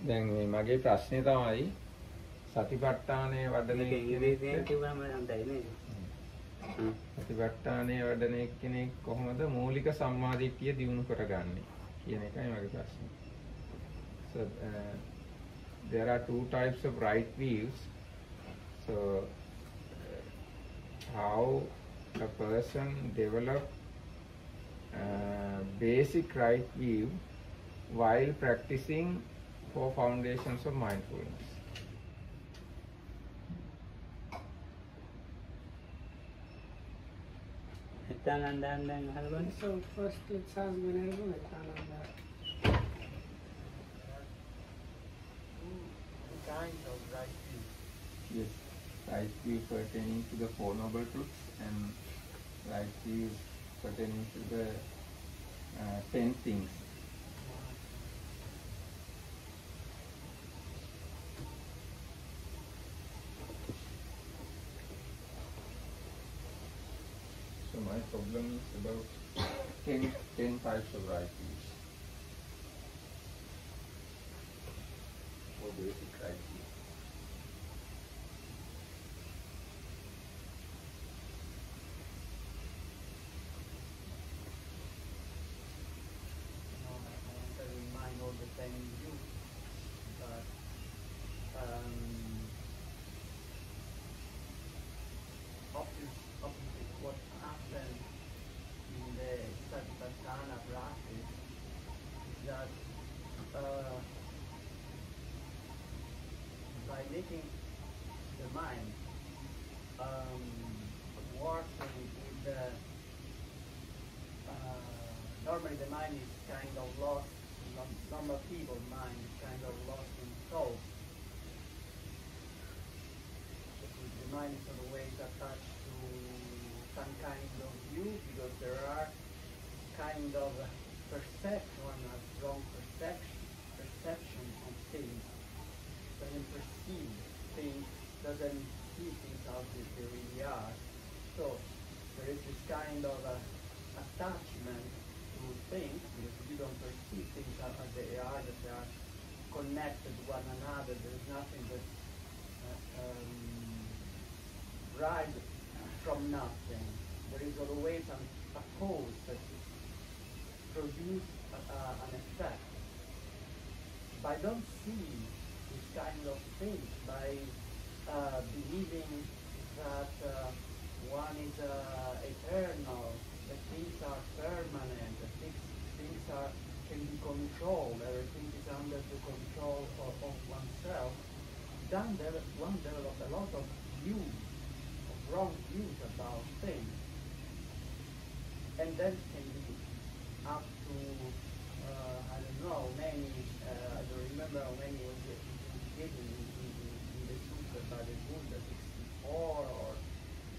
දැන් මේ මගේ ප්‍රශ්නේ තමයි සතිපට්ඨානය වඩන සතිපට්ඨානය වඩන කෙනෙක් කොහොමද මූලික සම්මාදිට්ඨිය දියුණු කරගන්නේ කියන එකයි මගේ ප්‍රශ්නේ. So there are two types of right views. So how a person develop basic right view while practicing four foundations of mindfulness. So first let's ask Vinay. Kind of right view. Yes, right view pertaining to the Four Noble Truths and right view pertaining to the 10 things. So my problem is about 10 types of right views. Or basic right view. All the same view, but obviously what happens in the Satipatthana practice is that by making the mind working with the normally the mind is kind of lost. Normal people's mind is kind of lost in thought. The mind is always attached to some kind of view because there are kind of perception, a strong perception of things. Doesn't perceive things, doesn't see things as they really are. So there is this kind of attachment to things because you don't perceive things as they are, that they are connected to one another. There is nothing that rises from nothing. There is always a cause that produces an effect. By don't see this kind of things, by believing that one is eternal, that things are permanent, that things can be controlled, everything is under the control of oneself, then one develops a lot of views, of wrong views about things. And then can be up to, I don't know, many, I don't remember how many was given in the Sutra by the Buddha, 64 or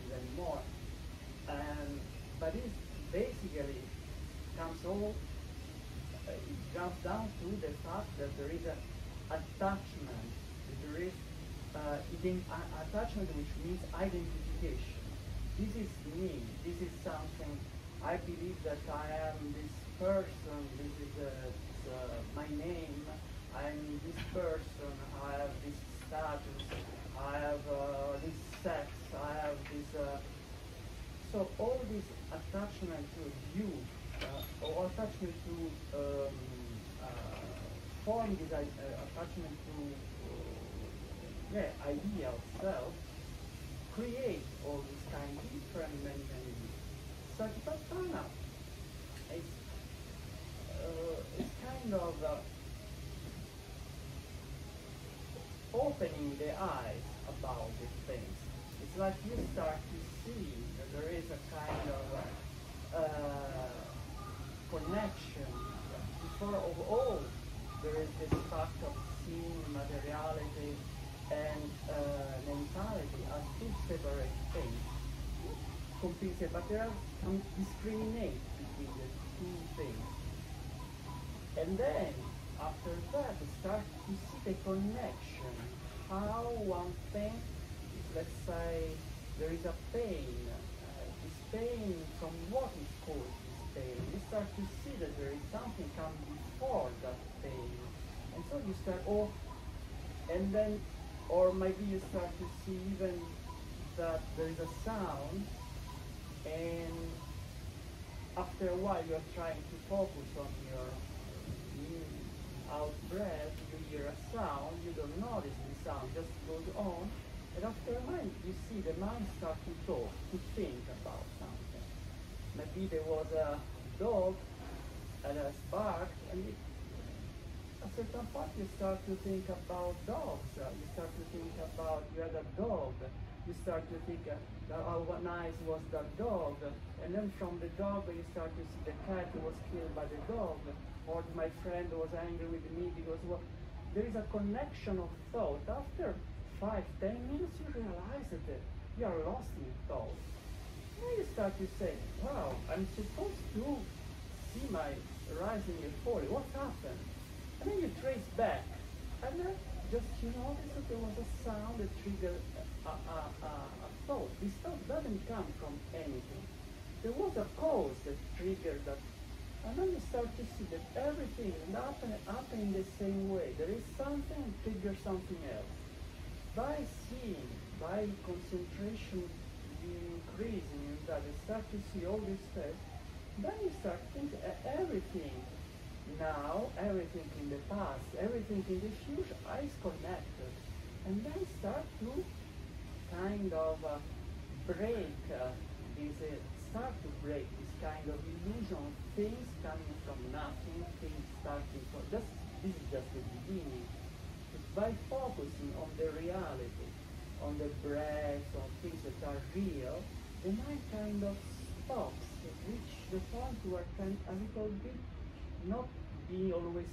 even more. But it basically comes down to the fact that there is an attachment. There is attachment, which means identification. This is me. This is something. I believe that I am this person. This is my name. I'm this person. I have this status. I have this sex. I have this. So all this attachment to you, or attachment to form this attachment to idea of self, create all this kind of different many views. Satipatthana is kind of opening the eyes about these things. It's like you start to see that there is a kind of connection. Before of all, there is this fact of seeing materiality and mentality as two separate things. But there are some discriminate between the two things. And then, after that, you start to see the connection. How one thing, let's say, there is a pain. This pain, from what is caused this pain? You start to see that there is something come before that pain. And so you start, oh, and then, or maybe you start to see even that there is a sound, and after a while you're trying to focus on your out breath, you hear a sound, you don't notice the sound, just goes on, and after a while you see the mind start to talk, to think about something. Maybe there was a dog that has barked, and at a certain point you start to think about dogs, you start to think about you had a dog, you start to think how nice was that dog, and then from the dog you start to see the cat who was killed by the dog, or my friend was angry with me because there is a connection of thought. After 5-10 minutes you realize that you are lost in thought. Then you start to say, wow, I'm supposed to see my rising and falling, what happened? And then you trace back, and then just you notice that there was a sound that triggered a thought. This thought doesn't come from anything. There was a cause that triggered that. And then you start to see that everything happen in the same way. There is something that triggers something else. By seeing, by concentration increasing in that, you start to see all these steps. Then you start thinking everything now, everything in the past, everything in the future is connected. And then start to kind of break start to break this kind of illusion of things coming from nothing, things starting from this is just the beginning. It's by focusing on the reality, on the breath, on things that are real, the mind kind of stops, reach the point where can a little bit not being always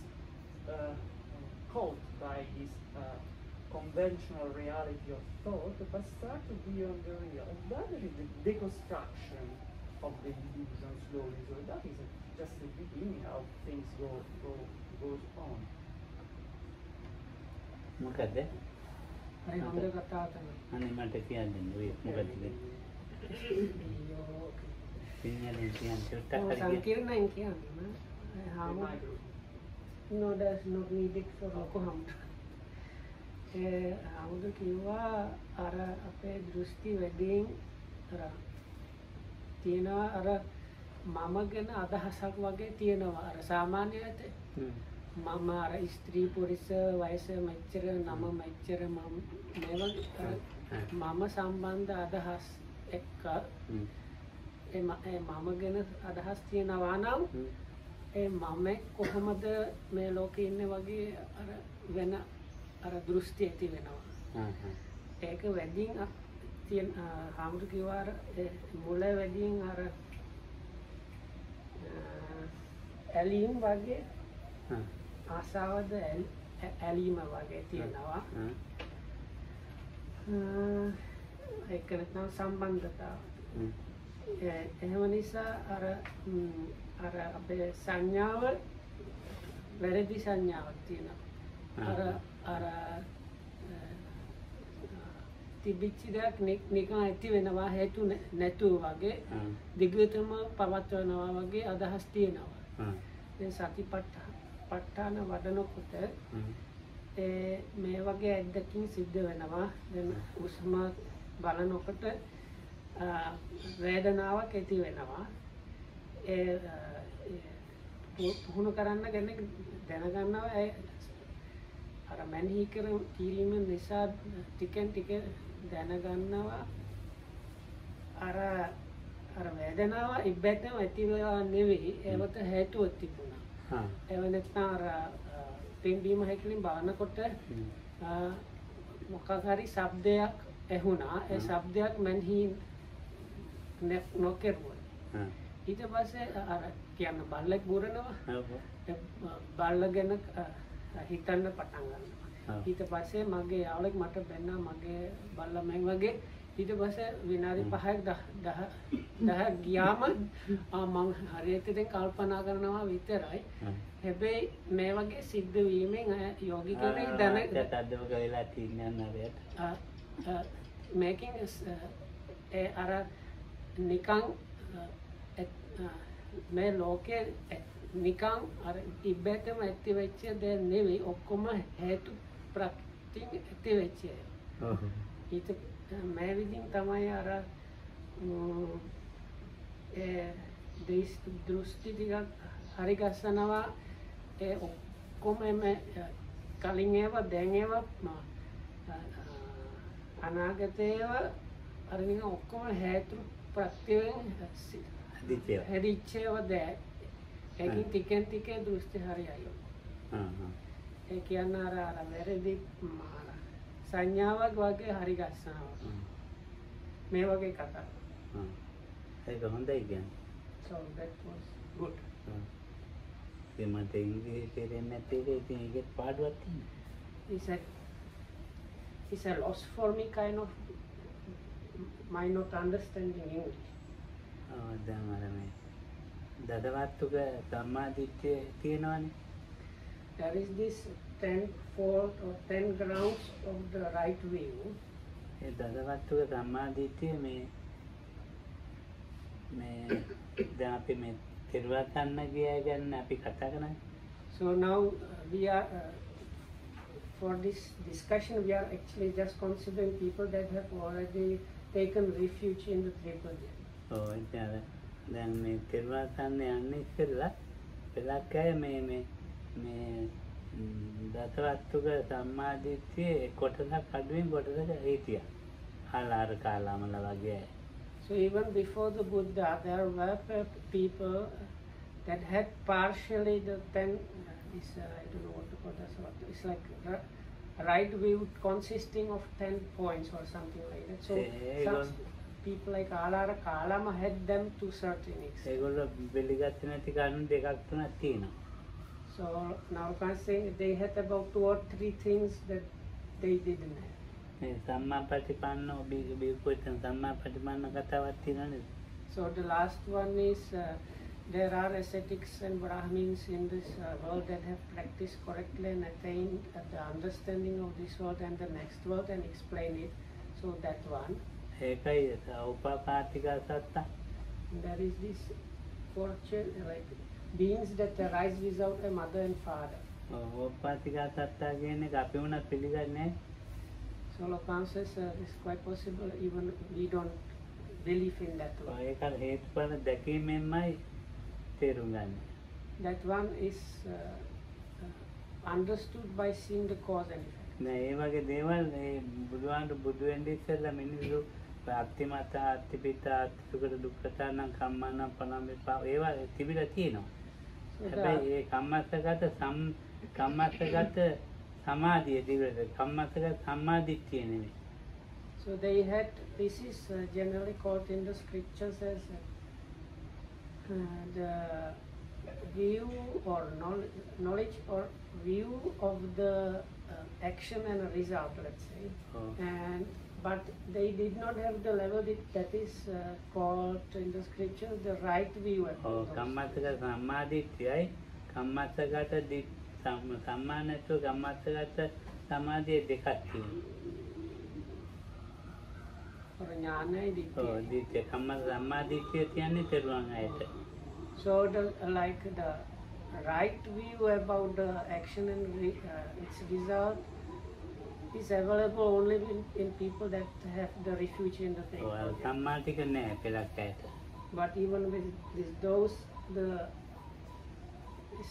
caught by this conventional reality of thought, but start to be on the real. And that is the deconstruction of the illusion slowly. So that is just the beginning how things goes on. මොකද? හරි හොඳ කතා තමයි. අනේ මට කියන්න ඔය මොකද කියන්නේ? සිංහලෙන් කියන්න චුට්ටක් හරි. සංකීර්ණයෙන් කියන්නේ. No, there's no needed for alcohol. ආමුදු කිව්වා අර අපේ දෘෂ්ටි වැඩියෙන් අර තියෙනවා අර මම ගැන අදහසක් වගේ තියෙනවා අර සාමාන්‍යයට මම අර ස්ත්‍රී පුරුෂ වයස මෙච්චර නම මෙච්චර මම මම සම්බන්ධ අදහස් එක්ක ඒ මම ගැන අදහස් තියෙනවා නම් ඒ මම කොහොමද මේ ලෝකේ ඉන්නේ වගේ අර වෙන අර දෘෂ්ටි ඇති වෙනවා. ඒක වැඩියෙන් තියෙන හාමුදුරු කිව්වා අර මුල වැඩියෙන් අර ඇලීම් වගේ ආසාවද ඇලීම වගේ තියෙනවා. ඒක නැත්නම් සම්බන්ධතාව. එහෙම නිසා අර අපේ සංඥාව වැරදි සංඥාවක් තියෙනවා. අර තිබිච්ච දෙයක් නිකන් ඇති වෙනවා හේතු නැතුව වගේ දිගටම පවත්වනවා වගේ අදහස් තියෙනවා. දැන් සතිපට්ඨාන වඩනකොට මේ වගේ අත්දැකීම් සිද්ධ වෙනවා. දැන් උස්ම බලනකොට වේදනාවක් ඇති වෙනවා. පුහුණු කරන්න ගැන දැනගන්නවා අර මනහි කිරීම නිසා ටිකෙන් ටික දැනගන්නවා අර වේදනාව ඉබ්බැටම ඇති වෙලා නෙවෙයි ඒකට හේතුවක් තිබුණා. ඒව නැත්නම් අර පින්බීම හැකලින් බලනකොට මොකක් හරි ශබ්දයක් ඇහුණා. ඒ ශබ්දයක් මනහි නොකරුවා. ඊට පස්සේ අර කියන්න බල්ලෙක් බුරනවා. බල්ල ගැන හිතන්න පටන් ගන්නවා. ඊට පස්සේ මගේ යාළුවෙක් මට බැන්නා මගේ බල්ලා මම වගේ. ඊට පස්සේ විනාඩි 5ක් 10ක් ගියාම මම හරියට දැන් කල්පනා කරනවා විතරයි. හැබැයි මේ වගේ සිද්ධ වීමෙන් යෝගී කෙනෙක් දැනගත්තද මොකද වෙලා තියන්නේ නේද? මේකෙන් අර නිකන් මේ ලෝකයේ නිකං අර ඉබ්බැටම ඇති වෙච්ච දේ නෙවෙයි ඔක්කොම හේතු ප්‍රත්‍යයෙන් ඇති වෙච්ච ඒවා. ඔව්. ඊට මේ විදිහින් තමයි අර දෘෂ්ටි ටිකක් හරි ගස්සනවා ඒ ඔක්කොම කලින් ඒවා දැන් ඒවා අනාගතේ ඒවා අර නිකන් ඔක්කොම හේතු ප්‍රත්‍යයෙන් හැදිච්ච ඒවා දැන් ඒකින් ටිකෙන් ටික දෘෂ්ටි හරියයි. ඒ කියන්නේ අර වැරදි සංඥාවක් වගේ හරි ගස්සනවා. මේ වගේ කතා. ඒක හොඳයි කියන්නේ. So that was good. ඒ මට ඉංග්‍රීසි තේරෙන්නේ නැති එක ඉතින් ඒකේ පාඩුවක් තියෙනවා. It's a loss for me kind of my not understanding English. දැන් අර මේ දදවත්තුක සම්මාදිට්ඨිය තියෙනවනේ. There is this 10 fold or 10 grounds of the right view. ඒ දදවත්තුක සම්මාදිට්ඨිය මේ දැන් අපි මේ තෙරුවන් ගන්න ගියා ගැන අපි කතා කරන්නේ. So now we are for this discussion we are actually just considering people that have already taken refuge in the triple gem. ඔව් ඉතින් දැන් මේ තෙරුවන් ගන්න යන්නේ ඉස්සෙල්ලා පෙළක් අය මේ දසවත්තුක සම්මාදිට්ඨියේ කොටසක් අඩුවෙන් කොටසක හිටියා. ආලාර කාලාමල වගේ. So even before the Buddha, there were people that had partially the 10, I don't know what to call that, it's like right view consisting of 10 points or something like that. So some people like Alara Kalama had them to certain extent. So now I'm saying they had about 2 or 3 things that they didn't have. So the last one is there are ascetics and Brahmins in this world that have practiced correctly and attained the understanding of this world and the next world and explain it. So that one. And there is this fortune, like beings that arise without a mother and father. So Lopan says it's quite possible even we don't believe in that one. That one is understood by seeing the cause and effect. ඒ වගේ දේවල් ඒ බුදුහාමුදුරු බුදු වෙන්න ඉස්සෙල්ලා මිනිස්සු අත්තිමත අත්තිපිත අත්සුකට දුක්ඛතා නම් කම්මනම් පනම්පා ඒවා තිබිලා තියෙනවා. හැබැයි ඒ කම්මස්සගත සමාධිය දිවද කම්මස්සගත සම්මාදිට්ඨිය නෙමෙයි. So they had, this is generally called in the scriptures as the view or knowledge or view of the action and result, let's say. And but they did not have the level that is called in the scripture the right view. කම්මස්සගත සම්මාදිට්ඨියයි කම්මස්සගත සම්මානත්ව කම්මස්සගත සමාධිය දෙකක් තියෙනවා. So the like the right view about the action and its result is available only in people that have the refuge in the faith. But even with those,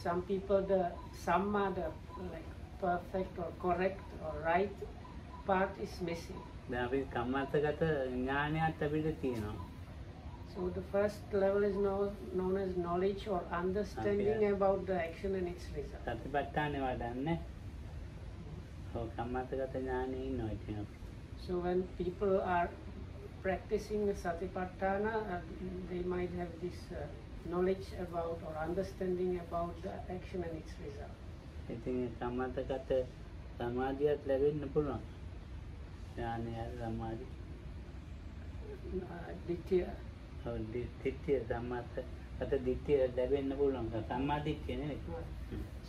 some people the samma, the like perfect or correct or right part is missing. So the first level is known as knowledge or understanding about the action and its result. So when people are practicing the satipatthana, they might have this knowledge about or understanding about the action and its result. Ditya.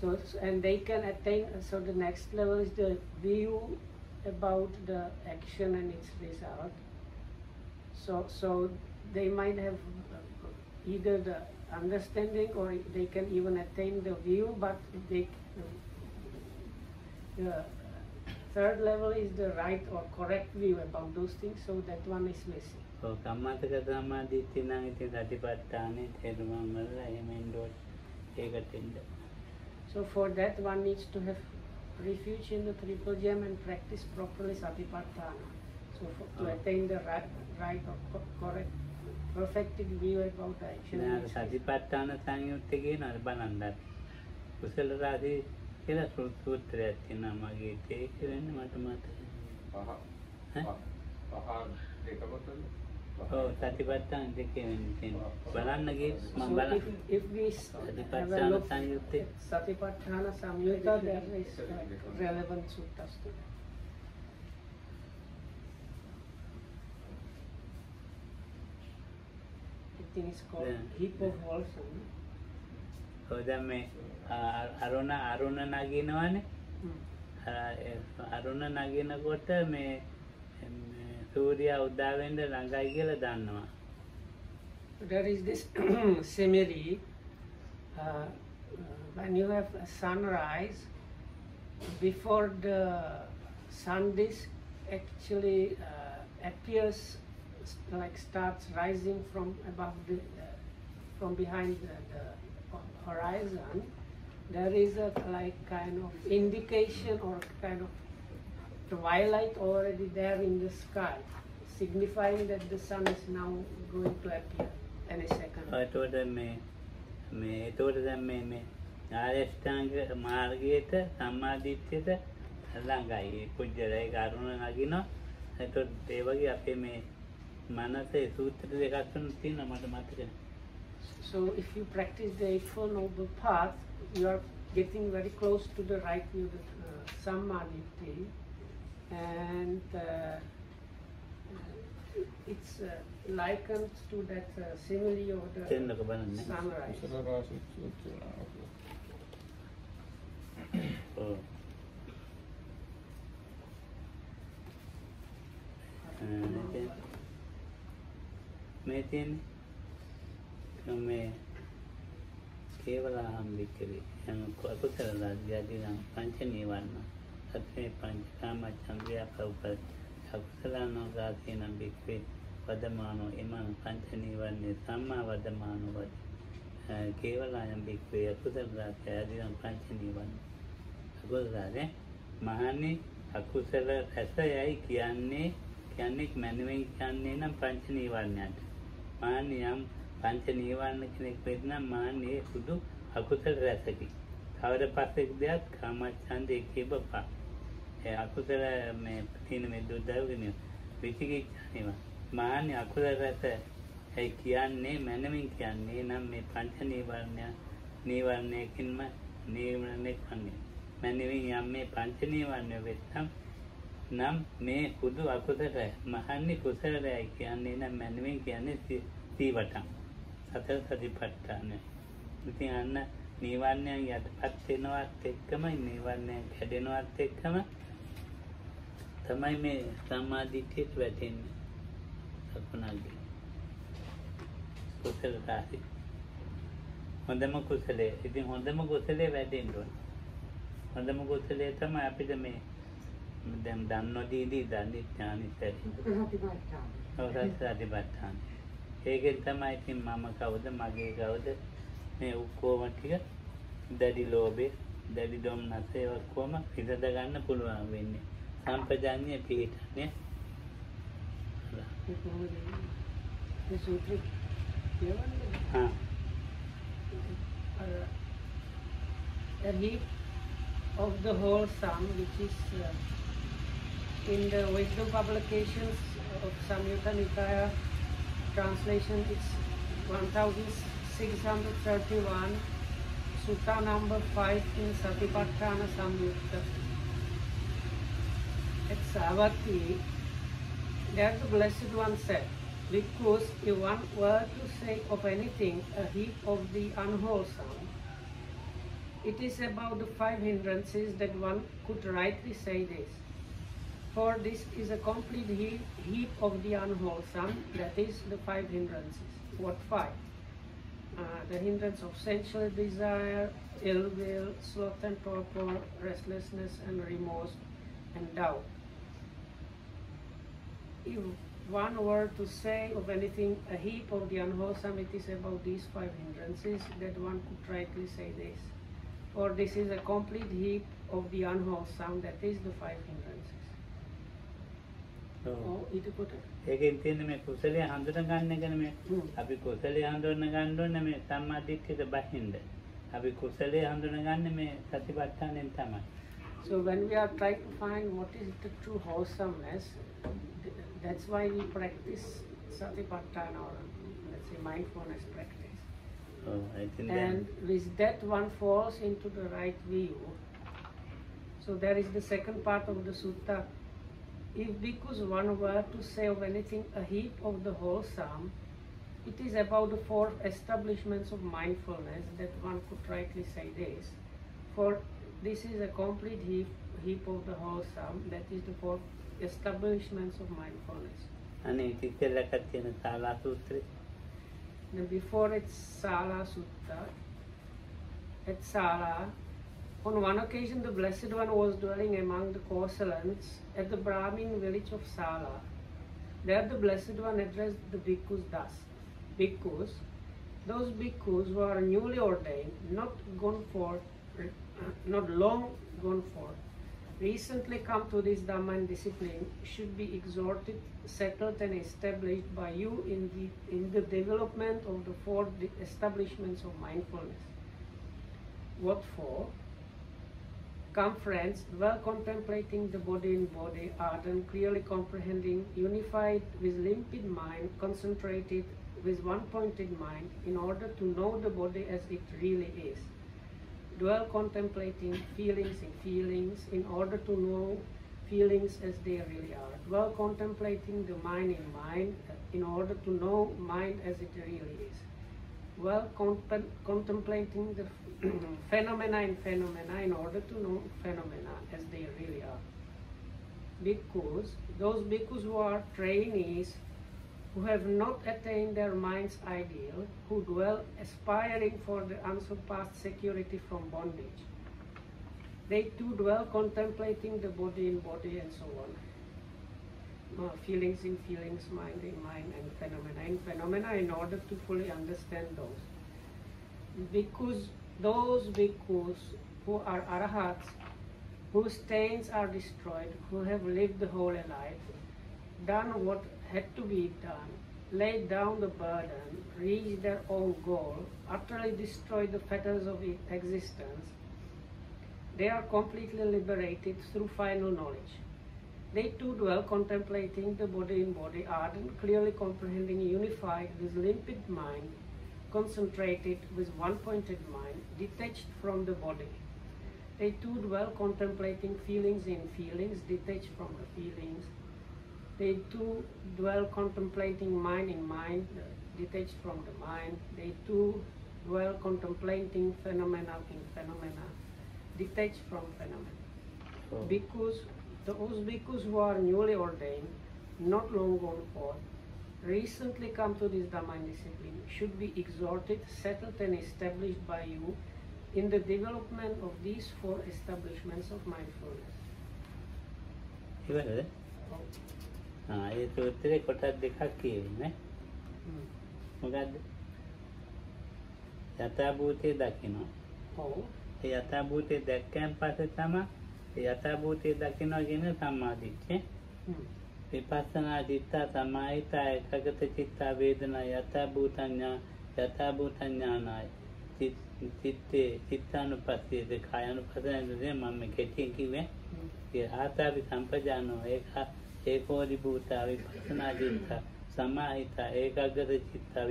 So and they can attain, so the next level is the view about the action and its result. So they might have either the understanding or they can even attain the view, but they, the third level is the right or correct view about those things, so that one is missing. කම්මතක සමාධිත්‍ය නම් ඉතින් සතිපට්ඨානේ තේරුම් ගන්නලා එහෙම ඉන්නකොට ඒකට එන්න. So for that one needs to have refuge in the triple gem and practice properly satipatthana. So to attain the right or correct, perfected view about the action. නෑ සතිපට්ඨාන සංයුත්තේ කියනවා බලන්න. කුසල රාශි කියලා සූත්‍රයක් තියෙනවා මගේ ඒක වෙන්නේ මට මතකයි. පහ දෙකකට Oh, Satipatthana දෙකේ වෙන්නේ තියෙනවා. බලන්න ගියේ මම බලන්න. If we have a look at Satipatthana Samyutta, there is relevant suttas to that. I think it's called heap of walls. දැන් මේ අරුණ නගිනවනේ. අරුණ නගිනකොට මේ සූර්යා උදා වෙන්න ළඟයි කියලා දන්නවා. There is this simile when you have a sunrise, before the sun disk actually appears, like starts rising from above the from behind the horizon, there is a like kind of indication or kind of twilight already there in the sky, signifying that the sun is now going to appear any second. ඒතකොට ඒතකොට දැන් මේ ආරෂ්ඨාංග මාර්ගයට සම්මාදිට්ඨියට ළඟයි කුජලයි කරුණ නගිනවා. ඒතකොට ඒ වගේ අපේ මේ මනසේ සූත්‍ර දෙකක් තුනක් තියෙනවා මට මතකයි. So if you practice the Eightfold Noble Path, you are getting very close to the right view, the Sammaditthi, and it's likened to that simile of the sunrise. මේ කේවලහම් වික්‍රේ යන කුසල රාජ්‍යදී පංච නීවරණ සත්‍ය පංචකාම චන්ද්‍රය පෞපල් අකුසලනෝගාසීන වික්‍රේ වදමානෝ එමන් පංච නීවරණේ සම්මා වදමානෝ වද කේවලයන් වික්‍රේ අකුසල රාජ්‍යදී පංච නීවරණ අකුසලනේ මහන්නේ අකුසල ඇසයයි කියන්නේ මනෝවෙන් කියන්නේ නම් පංච නීවරණයන්ට මානියම් පංච නීවරණ කෙනෙක් වෙන්න මාන්නේ සුදු අකුසල රැසකි. කවර පස්සෙක් දෙයක් කාමච්ඡන්දේ කියපපා. ඒ අකුසල මේ තින මේ දුද්දවගෙන විචිකිච්ඡානේවා. මාන්නේ අකුසල රැස ඒ කියන්නේ මනමින් කියන්නේ නම් මේ පංච නීවරණයකින්ම නීවරණයක් වන්නේ. මනමින් යම් මේ පංච නීවරණ වෙත්තම් නම් මේ සුදු අකුසල රැස මහන්නේ කුසල රැයි කියන්නේ නම් මනමින් කියන්නේ සීවටම්. සතර සතිපට්ඨාන. ඉතින් අන්න නීවරණයන් යටපත් වෙනවත් එක්කම නීවරණයන් කැඩෙනවත් එක්කම තමයි මේ සම්මාදිට්ඨියට වැටෙන්නේ. සකුණාගේ. කුසල රාශි. හොඳම කුසලයේ. ඉතින් හොඳම කුසලයේ වැඩෙන්න ඕන. හොඳම කුසලයේ තමයි අපිට මේ දැන් දන්නෝදීදී දන්නේ ඥානිතේ. සතිපට්ඨාන. ඒකෙන් තමයි ඉතින් මම කවුද මගේ කවුද මේ ඔක්කොම ටික දැඩි ලෝභය දැඩි දොම්නස ඒ ඔක්කොම විසඳ ගන්න පුළුවන් වෙන්නේ සම්පජාඤ්ඤය පිහිටන්නේ a heap of the whole sum, which is in the wisdom publications of Samyutta Nikaya translation, it's 1631, Sutta number 5 in Satipatthana Samyutta. At Savatthi, there the Blessed One said, because if one were to say of anything a heap of the unwholesome, it is about the 5 hindrances that one could rightly say this. For this is a complete heap of the unwholesome, that is the 5 hindrances. What 5? the hindrance of sensual desire, ill will, sloth and torpor, restlessness and remorse, and doubt. If one were to say of anything a heap of the unwholesome, it is about these 5 hindrances that one could rightly say this. For this is a complete heap of the unwholesome, that is the 5 hindrances. ඒකෙන් තියෙන මේ කුසලයේ හඳුන ගන්න එකනේ මේ අපි කුසලයේ හඳුන ගන්න ඕනේ මේ සම්මා දිට්ඨියට බහින්න. අපි කුසලයේ හඳුන ගන්න මේ සතිපට්ඨානෙන් තමයි. So when we are trying to find what is the true wholesomeness, that's why we practice satipatthana, or let's say mindfulness practice. I think and with that one falls into the right view. So there is the second part of the sutta. If because one were to say of anything a heap of the wholesome, it is about the 4 establishments of mindfulness that one could rightly say this. For this is a complete heap of the wholesome, that is the 4 establishments of mindfulness. අනේ ඉතින් තියෙන සාලා සූත්‍රය. Now before it's Sala Sutta, at Sala, on one occasion the Blessed One was dwelling among the Kosalans at the Brahmin village of Sala. There the Blessed One addressed the bhikkhus thus: Bhikkhus, those bhikkhus who are newly ordained, not long gone forth, recently come to this Dhamma and discipline, should be exhorted, settled and established by you in the development of the 4 establishments of mindfulness. What for? Come friends, well contemplating the body in body, ardent, clearly comprehending, unified with limpid mind, concentrated with one-pointed mind, in order to know the body as it really is. Dwell contemplating feelings in feelings, in order to know feelings as they really are. Dwell contemplating the mind in mind, in order to know mind as it really is. Well, contemplating the phenomena in phenomena, in order to know phenomena as they really are. Bhikkhus, those bhikkhus who are trainees, who have not attained their mind's ideal, who dwell aspiring for the unsurpassed security from bondage. They too dwell contemplating the body in body and so on. Feelings in feelings, mind in mind, and phenomena in phenomena, in order to fully understand those. Bhikkhus, those bhikkhus who are arahats, whose stains are destroyed, who have lived the holy life, done what had to be done, laid down the burden, reached their own goal, utterly destroyed the fetters of existence, they are completely liberated through final knowledge. They too dwell contemplating the body in body, ardent, clearly comprehending, unified with limpid mind, concentrated with one-pointed mind, detached from the body. They too dwell contemplating feelings in feelings, detached from the feelings. They too dwell contemplating mind in mind, detached from the mind. They too dwell contemplating phenomena in phenomena, detached from phenomena. Bhikkhus, those bhikkhus who are newly ordained, not long gone forth, recently come to this Dhamma discipline, should be exhorted, settled and established by you in the development of these 4 establishments of mindfulness. ඒ සූත්‍රයේ කොටස් දෙකක් කියවෙන්නේ. මොකද්ද? යථාභූතය දකිනවා. ඔව්. ඒ යථාභූතය දැක්කන් පස්සේ තමයි ඒ යථාභූතය දකිනවා කියන සම්මාදිට්ඨිය. විපස්සනා දිට්ඨා සමාහිතා ඒකගත චිත්තා වේදනා යථාභූතඥානයි. චිත්තේ චිත්තානුපස්සීද කායानुපස්සීද මම කෙටියෙන් කිව්වේ. ඒ ආතාපි සම්පජානෝ ඒකෝදි භූතා විපස්සනා දිට්ඨා සමාහිතා ඒකගත චිත්තා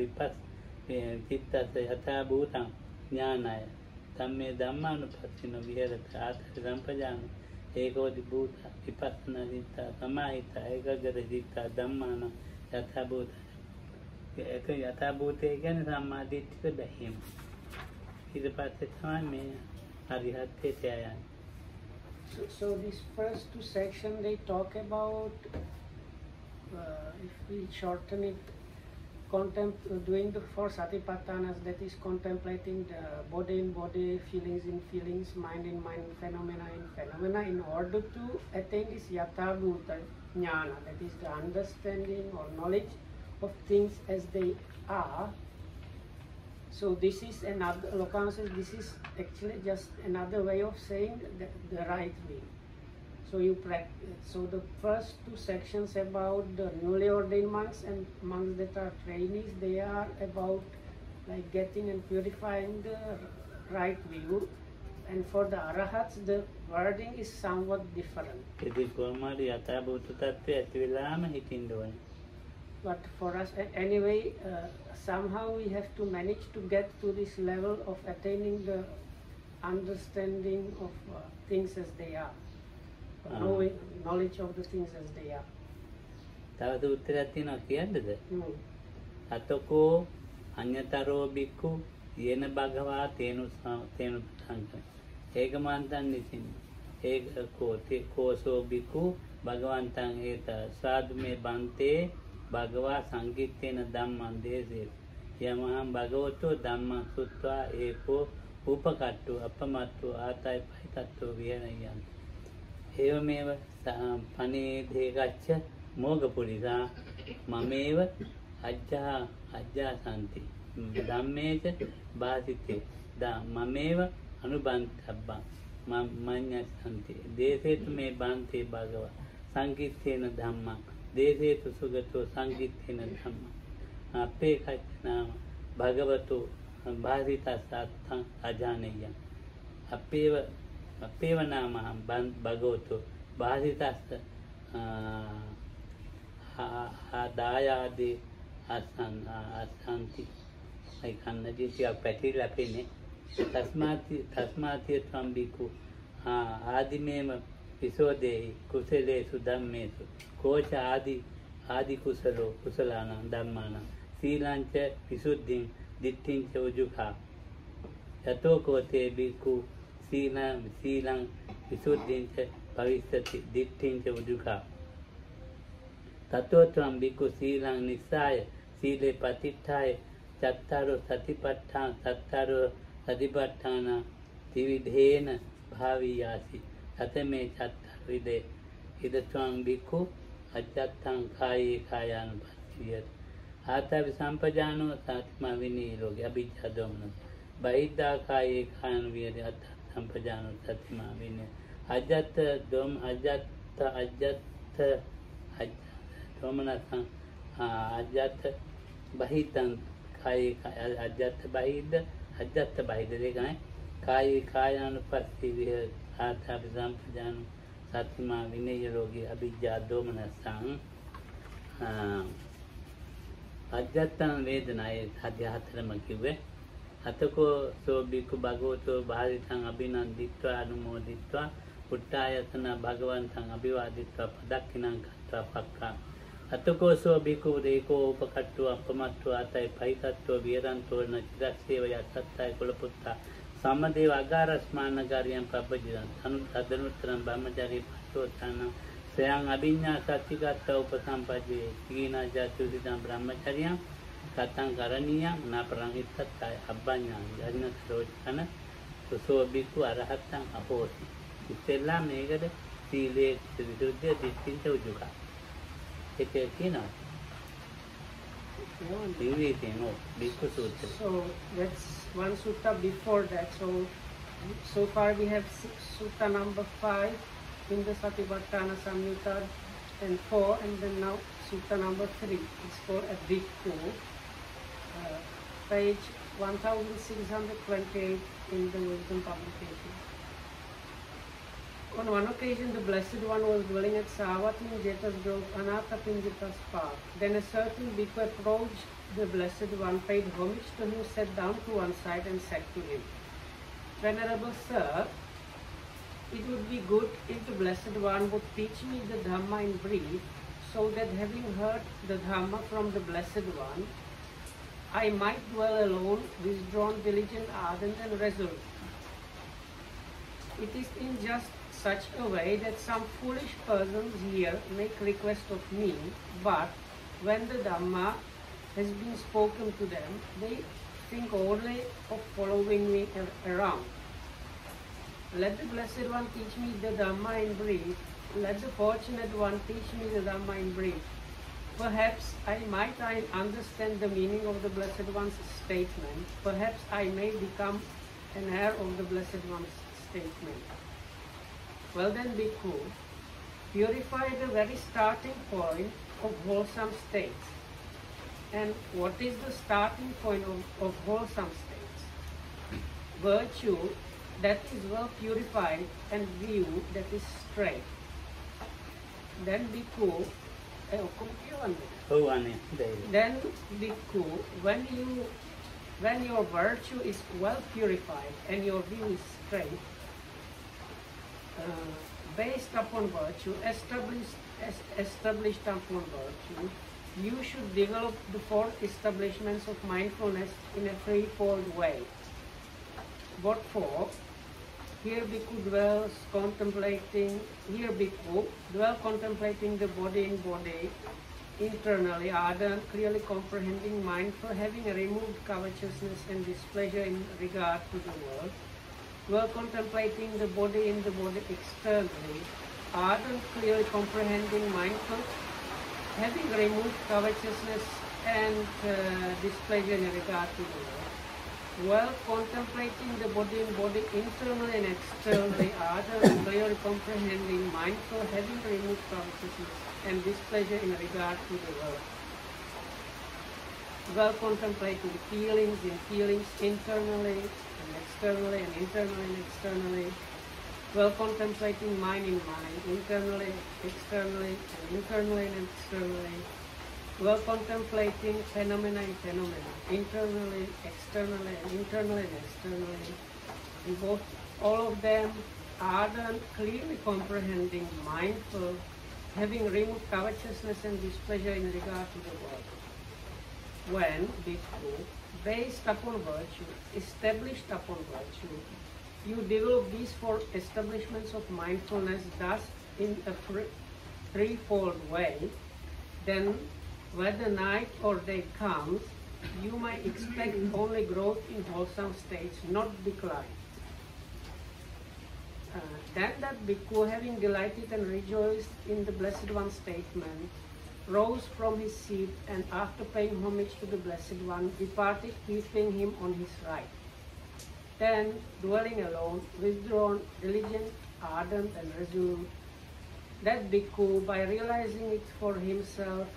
චිත්තස යථාභූතං ඥානය ධම්මේ ධම්මානුපස්සිනෝ විහෙරත ආතාපි සම්පජානෝ ඒකෝදි භූතා විපස්සනා දිට්ඨා සමාහිතා ඒකගත චිත්තා ධම්මාන යථාභූත ඒක යථාභූතය කියන්නේ සම්මා දිට්ඨිය බැහැම ඊට පස්සේ තමයි මේ අරිහත්ත්වයට යන්නේ. So these first 2 sections, they talk about, if we shorten it, doing the 4 satipatthanas, that is contemplating the body in body, feelings in feelings, mind in mind, phenomena in phenomena, in order to attain this yatha bhuta jnana, that is the understanding or knowledge of things as they are. So this is another, Lokana says, this is actually just another way of saying the right way. So you practice. So the first 2 sections about the newly ordained monks and monks that are trainees, they are about like getting and purifying the right view. And for the arahats, the wording is somewhat different. But for us, anyway, somehow we have to manage to get to this level of attaining the understanding of things as they are. Knowledge of the things as they are. තව සූත්‍රයක් තියෙනවා කියන්නද? අතකෝ අඤ්ඤතරෝ බික්ඛු යේන භගවා තේනු සංඝ ඒකමන්තං නිසින් ඒක කෝසෝ බික්ඛු භගවන්තං ඒත සාදු මේ බන්තේ භගවා සංකිට්ඨේන ධම්මං දේසේ යමහං භගවතෝ ධම්මං සුත්වා ඒකෝ උපකට්ඨු අපමත්තෝ ආතයි පහිතත්වෝ විහෙරයන් एवमेव पनेधे गच्छ मोघपुरिसा ममेव अज्जा सन्ति धम्मे च भासिते ममेव अनुबन्धब्बा मन्य सन्ति देशे तु मे बान्ते भगवा संकीर्तेन धम्मा देशे तु सुगतो संकीर्तेन धम्मा अपेक्षच नाम भगवतो भासितस्तात्थं अजानेयं अपेव नाम भगवतो बाधितस्त दायादि असंति खन्नजी पैठी लपेने तस्मात् त्वं भिक्खु आदिमेव विशोदे कुशलेषु धम्मेषु कोच आदि कुशलानां धम्मानां शीलाञ्च विशुद्धिं दिट्ठिं च उजुखा यतो कोते भिक्खु शीलं विशुद्धिं च भविष्यति दिट्ठिं च उजुखा ततो त्वं भिक्खु शीलं निस्साय शीले प्रतिष्ठाय चत्तारो सतिपट्ठान त्रिविधेन भावियासि ततमे चत्तारविधे इद त्वं भिक्खु अचत्तं काये कायानुपस्थियत् आतापि सम्पजानो सात्मा विनिरोगे अभिज्ञा दोमनः बहिद्धा काये कायानुवियते अतः सम्पजानो सत्मा विनिरोगे अजत दोमनः अजत बहितं काये अजत बहिद्ध देखा है काये कायानुपस्थियत् आतापि सम्पजानो सत्मा विनिरोगे अभिज्ञा दोमनः अज्ञातन वेदनाए अध्यात्म किवे अतको सो भिक्खु भगवतो भारितं अभिनन्दित्वा अनुमोदित्वा उत्थायतन भगवन्तं अभिवादित्वा प्रदक्षिणां कृत्वा पक्का अतको सो भिक्खु एको उपकट्टु अपमत्तु अतय पैतत्व वीरन्तो न चिरसेवया सत्ताय कुलपुत्ता समदेव अगारस्मानकार्यं प्रपजितं तदनुत्तरं ब्रह्मचारी पट्टोत्थानं स्वयं अभिज्ञा सत्तिगत उपसंपदे कीना जातुरितं ब्रह्मचर्यं कथं करणीयं न परंहितत्ताय अभ्यज्ञा यज्ञकरोचन सो भिक्खु अरहतं अहोसि इत्येल्ला මේකද සීලේ විසුද්ධිය දිට්ඨිං ච උජුකා ඒක කියනවා भिक्खु सूत्र. So that's one sutta before that. So far we have sutta number 5 in the Satipatthana Samyutta and 4, and then now sutta number 3. It's for a bhikkhu. Page 1628 in the Wisdom publication. On one occasion, the Blessed One was dwelling at Savatthi in Jeta's grove, Anathapindita's park. Then a certain bhikkhu approached the Blessed One, paid homage to him, sat down to one side and said to him, "Venerable Sir, it would be good if the Blessed One would teach me the Dhamma in brief, so that having heard the Dhamma from the Blessed One, I might dwell alone, withdrawn, diligent, ardent and resolute. It is in just such a way that some foolish persons here make request of me, but when the Dhamma has been spoken to them, they think only of following me around. Let the Blessed One teach me the Dhamma in brief. Let the Fortunate One teach me the Dhamma in brief. Perhaps I might understand the meaning of the Blessed One's statement. Perhaps I may become an heir of the Blessed One's statement. Well then, Bhikkhu, purify the very starting point of wholesome states. And what is the starting point of wholesome states? Virtue that is well purified and view that is straight. Then Bhikkhu, then Bhikkhu, when your virtue is well purified and your view is straight, based upon virtue, established upon virtue, you should develop the four establishments of mindfulness in a threefold way. What for? Here Bhikkhu dwells contemplating the body in body, internally, ardent, clearly comprehending, mindful, having removed covetousness and displeasure in regard to the world, dwell contemplating the body in the body externally, ardent, clearly comprehending, mindful, having removed covetousness and displeasure in regard to the world, while contemplating the body in body internally and externally, ardent, clearly comprehending, mindful, having removed covetousness and displeasure in regard to the world, while contemplating feelings internally and externally, and internally and externally, while contemplating mind in mind, internally, externally, and internally and externally, while contemplating phenomena in phenomena, internally, externally, and internally and externally, and both, all of them ardent, clearly comprehending, mindful, having removed covetousness and displeasure in regard to the world. When, Bhikkhu, based upon virtue, established upon virtue, you develop these four establishments of mindfulness thus in a threefold way, then whether night or day comes, you might expect only growth in wholesome states, not decline. Then that Bhikkhu, having delighted and rejoiced in the Blessed One's statement, rose from his seat and after paying homage to the Blessed One, departed keeping him on his right. Then, dwelling alone, withdrawn, diligent, ardent and resolute, that Bhikkhu, by realizing it for himself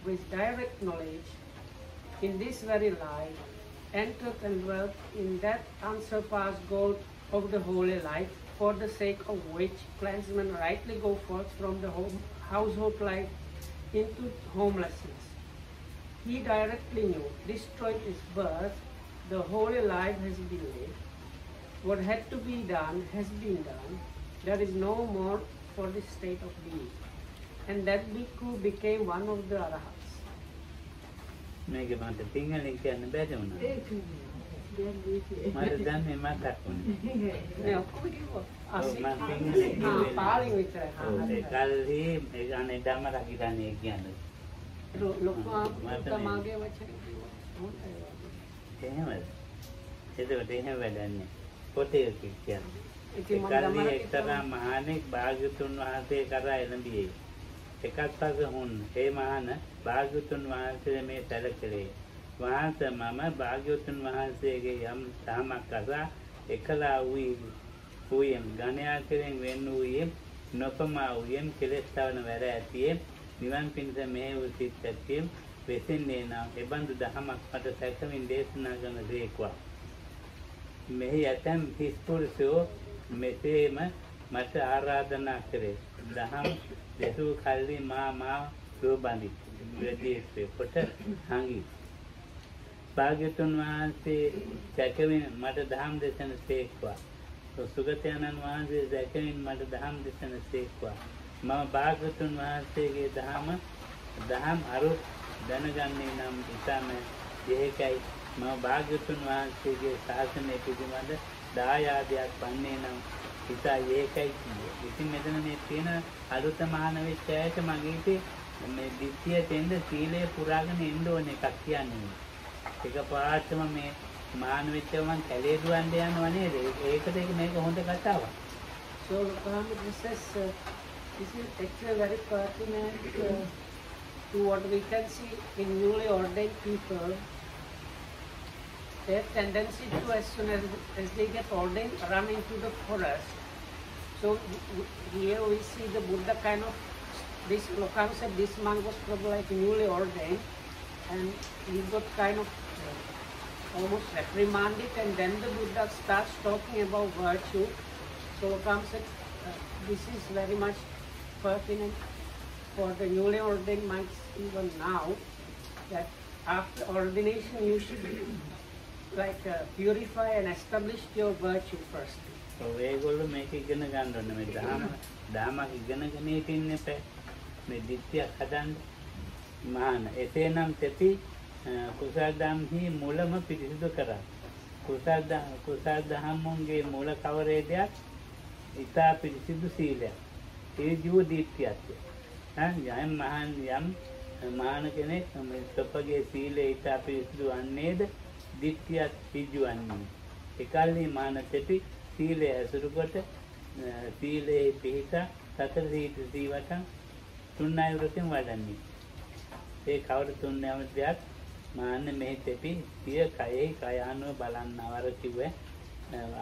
with direct knowledge, in this very life, entered and dwelt in that unsurpassed goal of the holy life, for the sake of which clansmen rightly go forth from the household life into homelessness. He directly knew, destroyed his birth, the holy life has been lived. What had to be done has been done. There is no more for this state of being. And that Bhikkhu became one of the Arahats. මේක මට සිංහලෙන් කියන්න බැරි වුණා. මට දැන් මේ මතක් වුණේ. නෑ ඔක්කොම කිව්වා. පාලි විතරයි. ඒ කල්හි ඒ අනේ ධම්ම රකින්නේ කියන්නේ. ලොකු තමාගේ වචන කිව්වා. එහෙමද? එතකොට එහෙම වැඩන්නේ. පොතේ කියන්නේ. ඒ කල්හි එක්තරා මහණෙක් භාග්‍යතුන් වහන්සේ කරා එළඹියේ. එකත් පස්ස හුන් ඒ මහණ භාග්‍යතුන් වහන්සේ මේ සැලකලේ. වහන්සේ මම භාග්‍යවතුන් වහන්සේගේ යම් ධමයක් අසා එකලා වූයෙන් ගණයා කෙරෙන් වෙන් වූයෙන් නොපමා වූයෙන් කෙලෙස් තවන වැඩ ඇතියේ නිවන් පිණිස මෙහෙ වූ සිත් ඇතියේ වෙසෙන්නේ නම් එබඳු ධමයක් මට සැකමින් දේශනා කරන දේක්වා. මෙහි ඇතැම් හිස්පුරුෂෝ මෙසේම මට ආරාධනා කරේ. දහම් දෙසූ කල්ලි මා සුබඳි ප්‍රදේශේ කොට හංගි. භාග්‍යවතුන් වහන්සේ සැකමින් මට දහම් දේශන සේක්වා. සුගතයන්න් වහන්සේ සැකමින් මට දහම් දේශන සේක්වා. මම භාග්‍යවතුන් වහන්සේගේ දහම් අරුත් දැනගන්නේ නම් ඉතාම දෙහිකයි. මම භාග්‍යවතුන් වහන්සේගේ ශාසනය පිළිබඳ දායාදයක් වන්නේ නම් ඉතා ඒකයි කියේ. ඉතින් මෙතන මේ තියෙන අලුත මහාන වෙච්ච අයට මගේ මේ දිට්ඨිය තෙන්ද සීලය පුරාගෙන ඉන්න ඕන එකක් කියන්නේ. ඒක පාඩම මේ මාන වෙච්ච මං කැලේ දුවන්න යනවා නේද? ඒකට මේක හොඳ කතාවක්. So this is actually very pertinent to what we can see in newly ordained people. Their tendency to, as soon as they get ordained, run into the forest. So here we see the Buddha kind of, this Lokam said this monk was probably like newly ordained, and he got kind of almost reprimanded, and then the Buddha starts talking about virtue. So Lokam said this is very much pertinent for the newly ordained monks even now, that after ordination you should like purify and establish your virtue first. So ඒගොල්ලෝ මේක ඉගෙන ගන්න ඕනේ. මේ ධාමයක් ඉගෙනගෙන ඉන්නේ නැහැ. මේ දිට්ඨියක් හදන්න මහාන. එසේනම් තෙති කුසල දම්හි මූලම පිරිසිදු කරා. කුසල දහම්මුන්ගේ මූල කවරේදයක්? ඊතා පිරිසිදු සීලයක්. ඒ ජීව දිට්ඨියක්. යම් මහාන කෙනෙක් මේ සපගේ සීලේ ඊතා පිරිසිදු වන්නේද? දිට්ඨියක් පිජුවන්නේ. එකල්හි මාන තෙති සීලය ඇසුරු කොට සීලේ පිහිට සතර සීවටන් තුන්නාය වෘතෙන් වඩන්නේ. ඒ කවර තුන්නායම දෙයක් මාන්න මෙහි තෙපි සිය කයෙහි කයානුව බලන්නවර කිව්වේ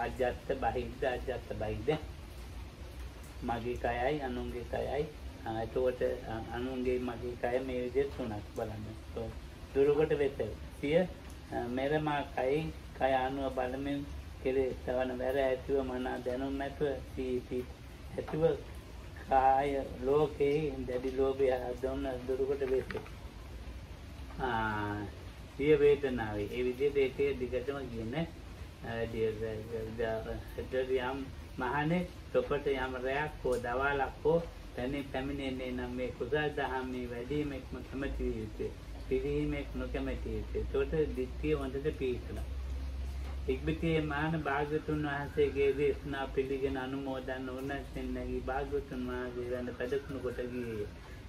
අජත්ත බහිද්ද මගේ කයයි අනුන්ගේ කයයි එතකොට අනුන්ගේ මගේ කය මේ විදිහට තුනක් බලන්න. දුරුකොට වෙත සිය මෙරමා කයි කය අනුව බලමින් කෙලෙස් තවන වැර ඇතිව මනා දැනුම් ඇතුව සීති ඇතිව කාය ලෝකේ දැඩි ලෝභය හදවන දුරුකොට වෙත. සිය වේදනාවේ ඒ විදිහට ඒකේ දිගටම කියන්නේ යම් මහණේ තොපට යම් රැයක් හෝ දවාලක් හෝ තැනින් පැමිණෙන්නේ නම් මේ කුසල දහමේ වැඩිමෙක්ම කැමැති යුතුය. පිළිීමක් නොකැමැති යුතුය. ඒකට දිට්ඨිය හොඳට පිහිටලා. ඉක්බිතියේ මාන භාග්‍යතුන් වහන්සේගේ දේශනා පිළිගෙන අනුමෝදන් වුණසෙන්නගේ භාග්‍යතුන් වහන්සේ වෙන පැදකුණු කොට ගියේ.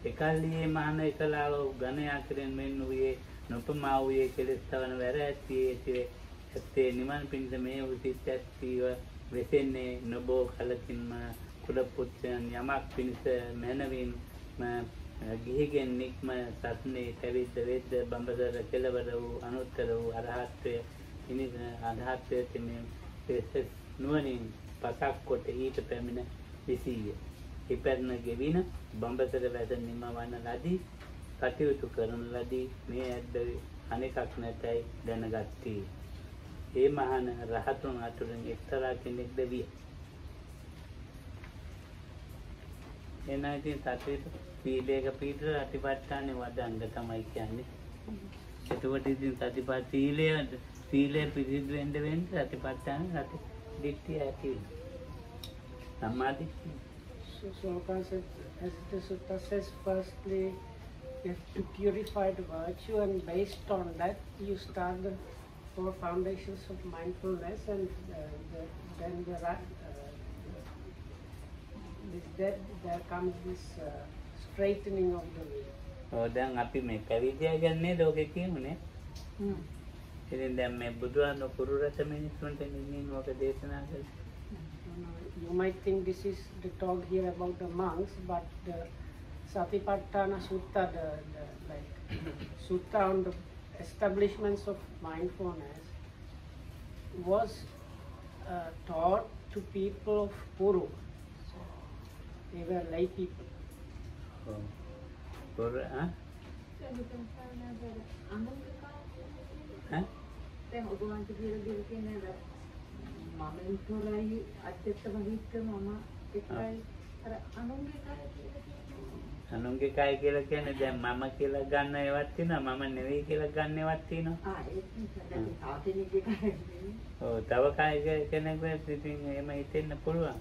එකල්ලියේ මහාන එකලාව ඝනයා කෙරෙන් මෙන් වූයේ නොපමා වූයේ කෙලෙස් තවන වැර ඇත්තේ නිවන් පිණිස මේ උසිත ඇත්තීව වෙසෙන්නේ නොබෝ කලකින්ම කුල පුත්‍රයන් යමක් පිණිස මැනවින් ගිහිගෙන් නික්ම සත්නේ පැවිද්ද වෙද්ද බඹදර කෙලවර වූ අනුත්තර වූ අරහත්ත්වය ඉනිද අරහත්ත්වයේ තෙමේ පෙරස් නුවණින් පසක් කොට ඊට පැමිණ විසීය. ඉපැරණ ගෙවින බඹදර වැද නිමවන ලදී කටයුතු කරන ලදී මේ ඇද්ද අනෙකක් නැතයි දැනගත්තී. ඒ මහාන රහතුන් අතුරින් එක්තරා කෙනෙක්ද විය. එනයිතින් සත්‍යයට සීලයක පිටර අතිපට්ඨානේ වදන්න තමයි කියන්නේ. එතකොට ඉතින් සීලය පිරිසිදු වෙන්න අතිපට්ඨාන රති දිට්ඨිය ඇති වෙනවා. සම්මාදිට්ඨිය. So as the sutta says, firstly you have to purify the virtue, and based on that you start the 4 foundations of mindfulness, and then there comes this straightening of the way. දැන් අපි මේ පැවිදිය ගන්නේ ලෝකේ කියමුනේ. ඉතින් දැන් මේ බුදුන් කුරු රස මිනිස්සුන්ට නිමින් ඔක දේශනා කළේ. You might think this is the talk here about the monks, but the Satipatthana Sutta, the Sutta on the establishments of mindfulness, was taught to people of Puru. So they were lay people. Puru, huh? අනුන්ගේ කය කියලා කියන්නේ දැන් මම කියලා ගන්න ඒවත් තියෙනවා මම නෙවෙයි කියලා ගන්න ඒවත් තියෙනවා. ඔව් තව කය කෙනෙකුට ඉතින් එහෙම හිතෙන්න පුළුවන්.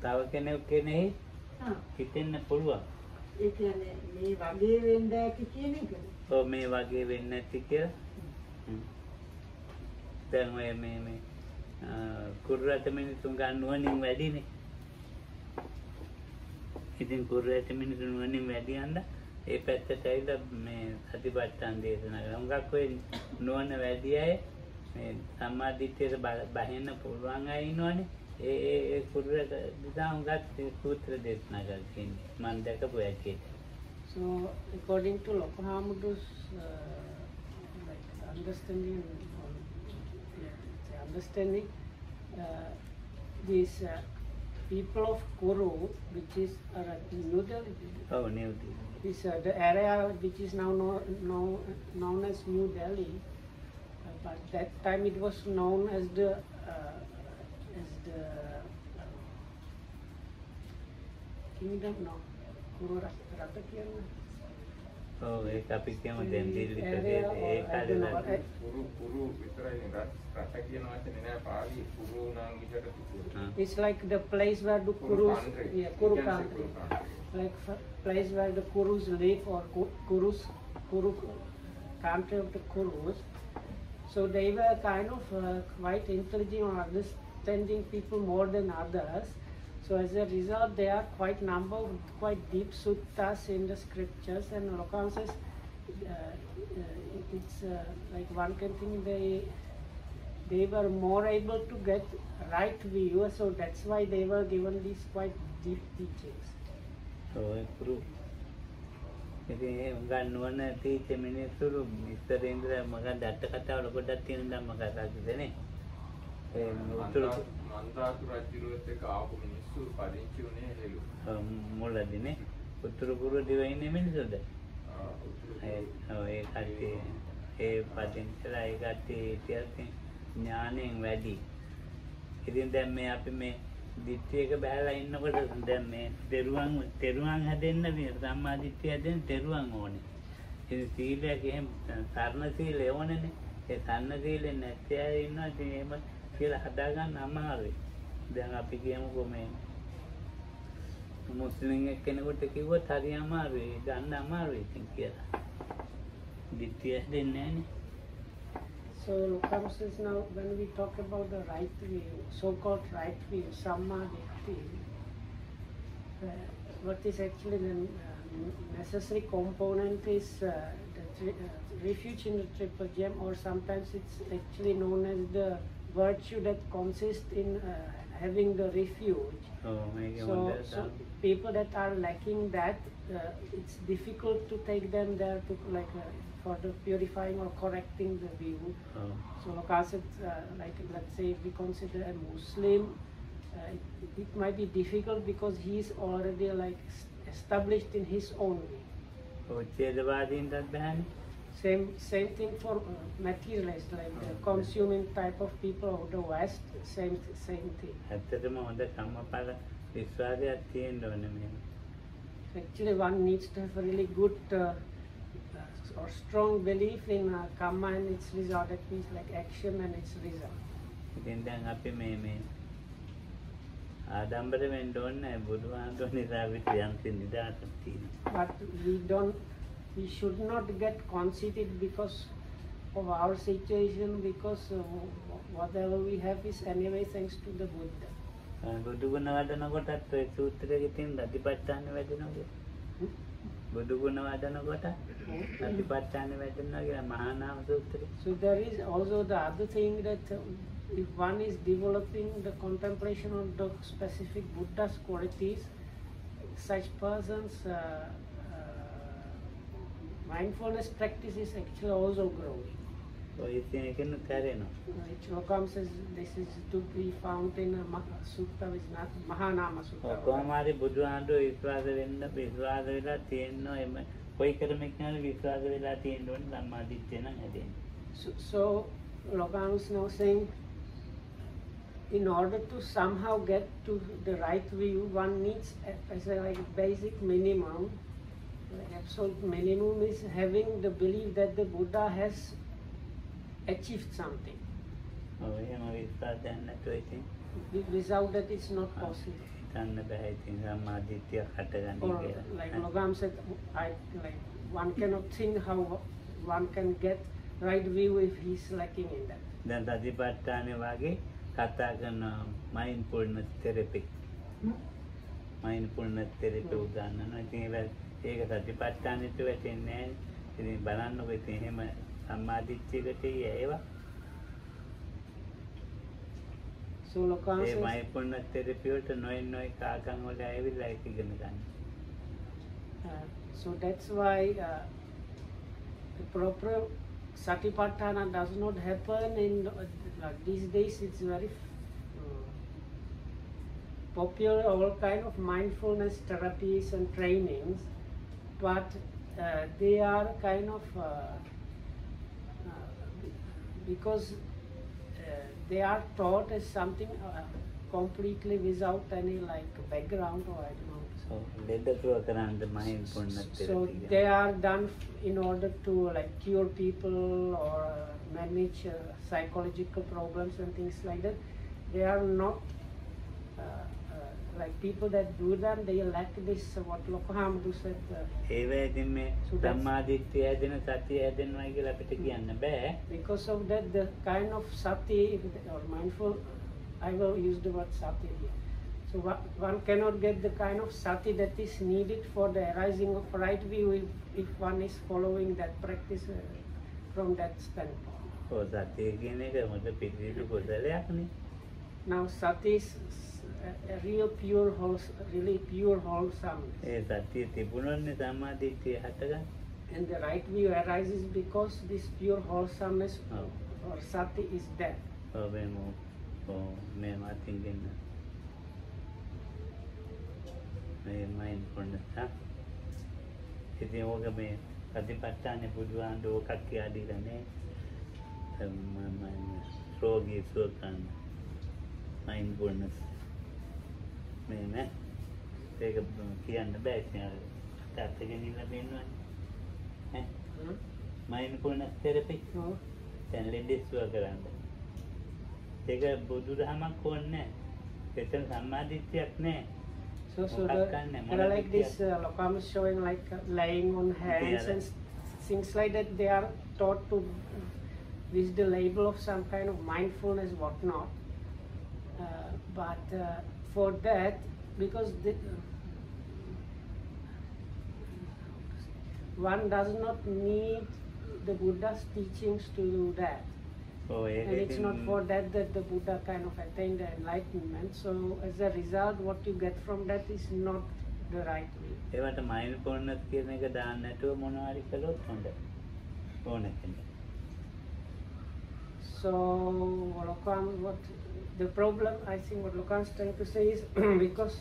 තව කෙනෙක් කෙනෙහි හිතෙන්න පුළුවන්. ඒ කියන්නේ මේ වගේ වෙන්න ඇති කියන එක. ඔව් මේ වගේ වෙන්න ඇති කියලා. දැන් ඔය මේ කුරුරට මිනිසුන් ගන්න නුවණින් වැඩිනේ. ඉතින් කුරුරැට මිනිසුන් වනින් වැඩි යන්න ඒ පැත්තට ඇවිල්ලා මේ සතිපට්ඨාන දේශනා කරනවා. හුඟක් ඔය නුවණ වැඩි අය මේ සම්මාදිට්ඨියට බහින්න පුළුවන් අය ඉන්නවනේ. ඒ කුරුරැට දිහා හුඟක් සූත්‍ර දේශනා කරලා තියෙන්නේ. මම දැකපු ඇත්තේ. So according to Lokahamudu's like understanding, these people of Kuru, which is New Delhi. Oh, New Delhi. This the area which is now known as New Delhi, but that time it was known as the kingdom. No, Kuru Ratakiyana. Oh, ඒක අපි කියමු දැන් දිල්ලිට ඒ කාලේ කුරු විතරයි රට කියන වචනේ නෑ පාලි කුරු නම් විතර කුරු. It's like the place where the Kurus, Kuru country, like place where the Kurus live, or Kuru country of the Kurus. So they were kind of quite intelligent or understanding people more than others. So as a result, there are quite deep suttas in the scriptures, and Lokan says it's like one can think they were more able to get right view, so that's why they were given these quite deep teachings. So Guru, ඉතින් උංගා නුවණ තීච්ච මිනිස්සුරු ඉස්සරින්ද මග දැට්ට කතාවල පොඩ්ඩක් තියෙන දම්ම කතා කිව්වනේ. ඒ උතුරු මන්දාතු රජුරුවත් එක්ක ආපු මිනිස්සු පදිංචි උනේ හෙළු. මුලදීනේ උතුරු කුරු දිවයිනේ මිනිස්සුද? ඒ කට්ටිය ඒ පදිංචිලා ඒ කට්ටිය ඉතිහාසයෙන් ඥාණයෙන් වැඩි. ඉතින් දැන් මේ අපි මේ දිට්ඨියක බහැලා ඉන්නකොට දැන් මේ තෙරුවන් හැදෙන්න මේ සම්මා දිට්ඨිය හැදෙන්න තෙරුවන් ඕනේ. ඉතින් සීලයක් එහෙම සරණ සීලය ඕනේනේ. ඒ සරණ සීලෙ නැති අය ඉන්නවා ඉතින් එහෙම කියලා හදාගන්න අමාරුයි. දැන් අපි කියමුකෝ මේ මුස්ලිම් එක්කෙනෙකුට කිව්වොත් හරි අමාරුයි. ගන්න අමාරුයි ඉතින් කියලා. දිට්ඨිය හැදෙන්නේ නැහනේ. So Lokan says now when we talk about the right view, so-called right view, Sammaditthi, what is actually the necessary component is the refuge in the triple gem, or sometimes it's actually known as the virtue that consists in having the refuge. So people that are lacking that, it's difficult to take them there to for the purifying or correcting the view. So Lokan said, like let's say if we consider a Muslim, it might be difficult because he is already like established in his own way. Same thing for materialists, like the consuming type of people of the West, same thing. Actually one needs to have a really good or strong belief in karma and its result. That means like action and its result. දැන් අපි මේ ආඩම්බර වෙන්න ඕනේ බුදුහාමුදුරුවෝ නිසා අපිට යම් නිදහසක් තියෙනවා. But we should not get conceited because of our situation, because whatever we have is anyway thanks to the Buddha. බුදු ගුණ වඩනකොටත් ඔය සූත්‍රයේ තියෙන සතිපට්ඨාන වැඩෙනවා. බුදු ගුණ වඩනකොට සතිපට්ඨාන වැඩෙනවා කියලා මහා නාම සූත්‍රය. So there is also the other thing that if one is developing the contemplation on the specific Buddha's qualities, such persons mindfulness practice is actually also growing. Which Lokam says this is to be found in a sutta, which is not Mahanama Sutta. කොහොමhari බුදුහාමුදුරුවෝ විශ්වාස වෙලා තියෙනවා එම කොයි ක්‍රමයකින් විශ්වාස වෙලා තියෙන්න ඕනේ සම්මාදිට්ඨිය නම් හැදෙන්නේ. So Lokam is now saying in order to somehow get to the right view, one needs as a like basic minimum, like absolute minimum is having the belief that the Buddha has achieved something. Without that it's not possible. Or like Logam said, one cannot think how one can get right view if he's lacking in that. Then mindfulness therapy. mindfulness therapy උදාන්නනවා. ඉතින් ඒක සතිපට්ඨානෙට වැටෙන්නේ නැහැ. ඉතින් බලන්නකො ඉතින් එහෙම සම්මාදිට්ඨියකට ඒවා. So Lokan ඒ says, mindfulness therapy වලට නොයි කාගම් වල ඇවිල්ලා ඒක ඉගෙන ගන්න. so that's why the proper satipatthana does not happen in these days. It's very popular, all kind of mindfulness therapies and trainings, but they are kind of because they are taught as something completely without any like background, or I don't know. So ලෙඩතුව කරන්න mindfulness So therapy. they are done in order to like cure people or manage psychological problems and things like that. They are not like people that do them. They lack this what Lokahamdu said. ඒවා ඉතින් මේ So that's- සම්මාදිට්ඨිය හැදෙන සතිය හැදෙනවා කියලා අපිට කියන්න බෑ. Because of that, the kind of sati or mindful, I will use the word sati here. So one cannot get the kind of sati that is needed for the arising of right view if one is following that practice from that standpoint. ඔව් සතිය කියන එක මොකද පිළිවිදු කුසලයක්නේ. Now sati is a real pure really pure wholesomeness. ඒ සතිය තිබුණොත්නේ සම්මාදිට්ඨිය හටගන්නේ. And the right view arises because this pure wholesomeness Oh. or sati is there. ඔව් මේ මාතින් ගෙන්න. මේ mindfulness හා. ඉතින් ඕක මේ සතිපට්ඨානේ බුදුහාඳ ඕකක් කියලා දීලා නේ. රෝගී සුව කරන mindfulness. මේ නේ. ඒක කියන්න බෑ ඉතින් තාත්තගෙන් ඉන්න බින්නවා. mindfulness therapy No? දැන් ලෙඩෙස්සුව කරන්න. ඒක බුදුදහමක් ඕනේ නැහැ. එතන සම්මාදිට්ඨියක් නැහැ. So මොකක් ගන්න, there මොන are like this විදියක්? Lokam is showing like laying on hands Yeah. and things like that. They are taught to with the label of some kind of mindfulness, whatnot. But for that, because one does not need the Buddha's teachings to do that. ඔව් ඒක And it's not ඉතින් for that the Buddha kind of attained the enlightenment. So as a result, what you get from that is not the right way. ඒවට mindfulness කියන එක දාන්න නැතුව මොනවා හරි කළොත් හොඳයි. ඕන කෙනෙක්. So what the problem I think what Lokan is trying to say is because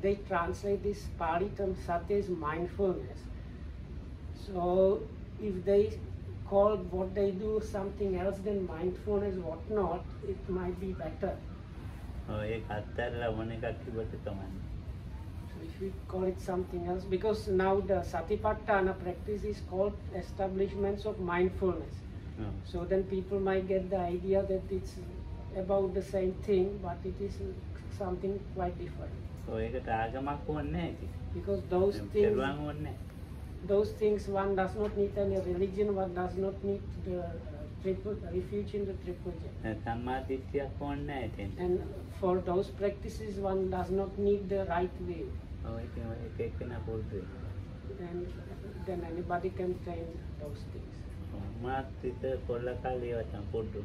they translate this Pali term satya as mindfulness. So if they call what they do something else than mindfulness, whatnot, it might be better. ඔව් ඒක අත්හැරලා මොන එකක් කිව්වද කමන්නේ. So if we call it something else, because now the Satipatthana practice is called establishments of mindfulness. ඔව්. So then people might get the idea that it's about the same thing, but it is something quite different. ඔව් ඒකට ආගමක් ඕනේ නැහැ ඉතින්. Because those කෙරුවන් ඕනේ නැහැ. things one does not need any religion, one does not need the refuge in the triple J. සම්මාදිට්ඨියක් ඕනේ නැහැ ඉතින්. And for those practices, one does not need the right way. ඔව් ඉතින් ඒක එක්කෙනා පුරුදු වෙනවා. And then anybody can train those things. මාත් විතර පොල්ල කාලේ වචන පොඩ්ඩු.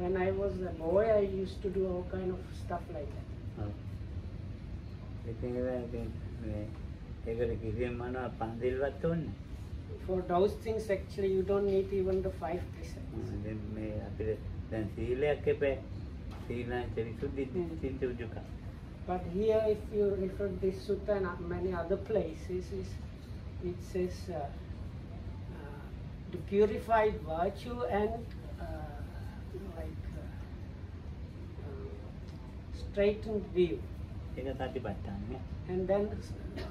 When I was a boy, I used to do all kind of stuff like that. ඔව්. ඉතින් ඒකට කිසිම මොනවා පන්දිල්වත් ඕනේ. For those things, actually, you don't need even the 5 precepts. දැන් මේ අපිට දැන් සීලයක් එපේ. සීලං චරිසුද්ධි චින්තුජුක. But here, if you refer this sutta and many other places, it says the purified virtue and straightened view, ඒක සතිපට්ඨානේ. and then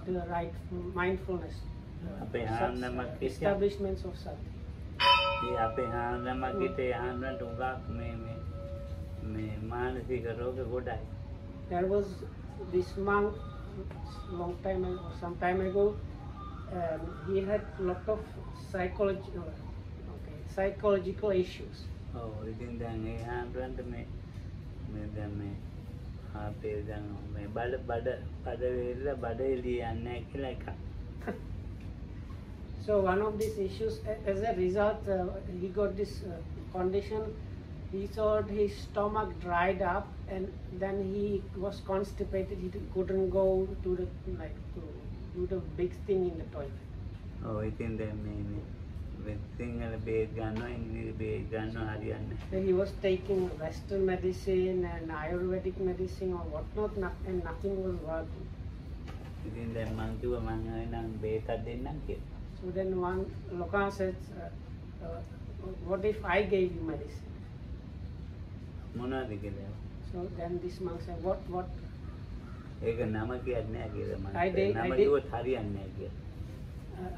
the right mindfulness, අපේ ආනමක් කිසිය. establishments of sati. ඒ අපේ ආනමකිට ආනන්ට උගක් මේ මානසික රෝග ගොඩයි. There was this monk long time ago, some time ago. He had a lot of psychological issues. ඔව් ඉතින් දැන් ඒ ආනන්ට මේ දැන් මේ අපේ දැන් මේ බඩ වේල්ල බඩ එළියන්නේ නැහැ කියලා එකක්. So one of these issues, as a result, he got this condition. He thought his stomach dried up, and then he was constipated. He couldn't go to the to do the big thing in the toilet. ඔව් ඉතින් දැන් මේ සිංහල බේත් ගන්නවා ඉංග්‍රීසි බේත් ගන්නවා හරියන්නේ. So he was taking Western medicine and Ayurvedic medicine or whatnot, and nothing was working. ඉතින් දැන් මං කිව්වා මං නම් බේතක් දෙන්නම් කියලා. So then one Lokan said, what if I gave you medicine? මොනවද කියලා. So then this monk said, what? ඒක නම කියන්නේ නැහැ කියලා මම. I did- නම I did- කිව්වොත් හරියන්නේ නැහැ කියලා.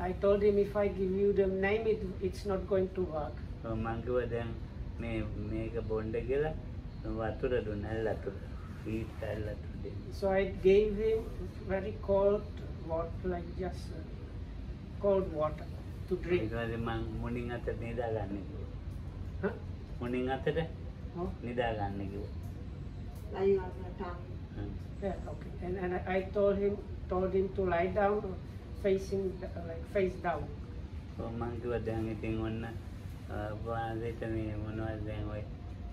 I told him if I give you the name, it's not going to work. මං කිව්වා දැන් මේක බොණ්ඩ කියලා වතුර දුන්නා ඇල්ලතුර. ඊට ඇල්ලතුර දෙන්න. So I gave him very cold water, like just cold water to ඊට drink. පස්සේ මං මුණින් අතට නිදා ගන්න කිව්වා. Huh? මුණින් අතට Oh, නිදා ගන්න කිව්වා. Lying on the tongue. yeah, okay. And I told him to lie down, facing like face down. මං කිව්වා දැන් ඉතින් ඔන්න වාදයට මේ මොනවද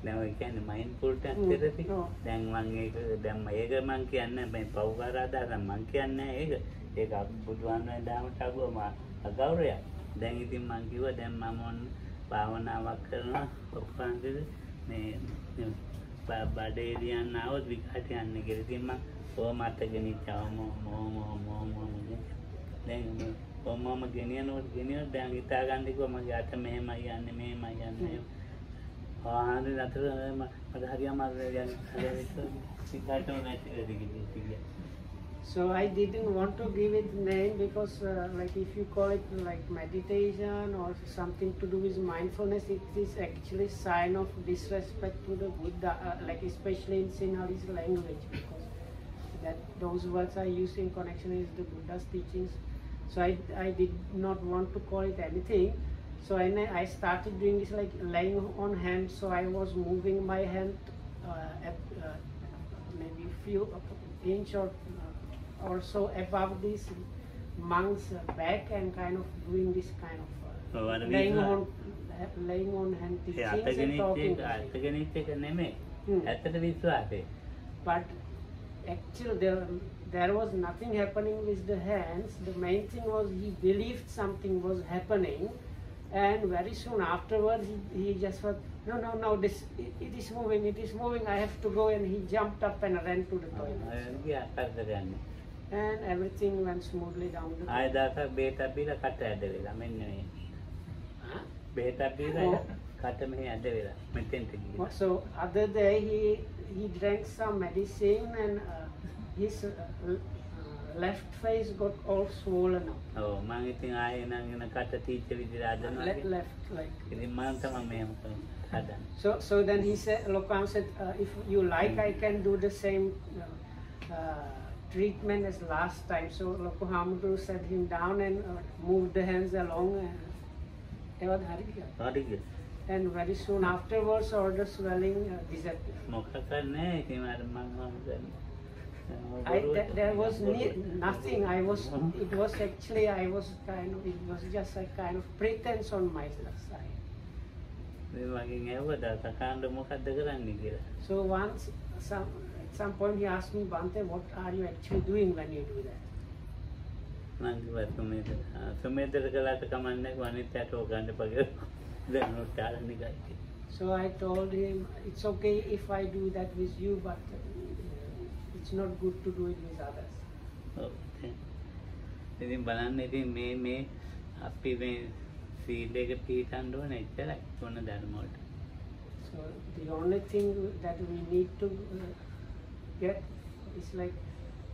දැන් ඔය කියන්නේ mindfulness therapy. දැන් මං ඒක මං කියන්නේ මේ පෞකාරාදාස මං කියන්නේ ඒක බුදුහාමුදුරනේ ධම්ම ටාගෝ අගෞරවය. දැන් ඉතින් මං කිව්වා දැන් මම ඔන්න භාවනාවක් කරනවා ඔක්කොන්දේ මේ බඩේරියන් ආවොත් විකාට යන්නේ කියලා. ඉතින් මං මට ගෙනිච්චා දැන් මම ගෙනියනකොට දැන් හිතා ගන්න කිව්වා මගේ අත මෙහෙමයි යන්නේ. ආහනේ අතර මට හරි අමාරුයි යන්නේ. So I didn't want to give it name because like if you call it like meditation or something to do with mindfulness, it is actually sign of disrespect to the Buddha, like especially in Sinhalese language, because that those words are used in connection with the Buddha's teachings. So I did not want to call it anything. So I started doing this like laying on hands. So I was moving my hand at maybe few inch or so above this monk's back and kind of doing this kind of laying on hand teachings and talking. But actually there was nothing happening with the hands. The main thing was he believed something was happening, and very soon afterwards he just thought, no, it is moving, I have to go, and he jumped up and ran to the toilet. And everything went smoothly down the ආය දාසක් බේතක් බීලා කට ඇද වෙලා මෙන්න මේ. බේතක් බීලා කට මෙහෙ ඇද වෙලා මෙතෙන්ට ගිහින්. So other day he drank some medicine and his left face got all swollen up. ඔව් මං ඉතින් ආයේ නම් එන කට තීච්ච විදිහට හදනවා. Left like. ඉතින් මං තමයි මෙහෙම හදන්නේ. So then he said, Lokan said, if you like, I can do the same treatment as last time. So Lokohamudru set him down and moved the hands along. And very soon afterwards, all the swelling disappeared. There was nothing. It was actually, it was just a kind of pretense on my side. So once, at some point he asked me, Bante, what are you actually doing when you do that? So I told him, it's okay if I do that with you, but it's not good to do it with others. ඉතින් බලන්න ඉතින් මේ අපි මේ සීලයක පිළිපදන්න ඕනේ එච්චරයි මොන ධර්ම වලට. So the only thing that we need to get is like,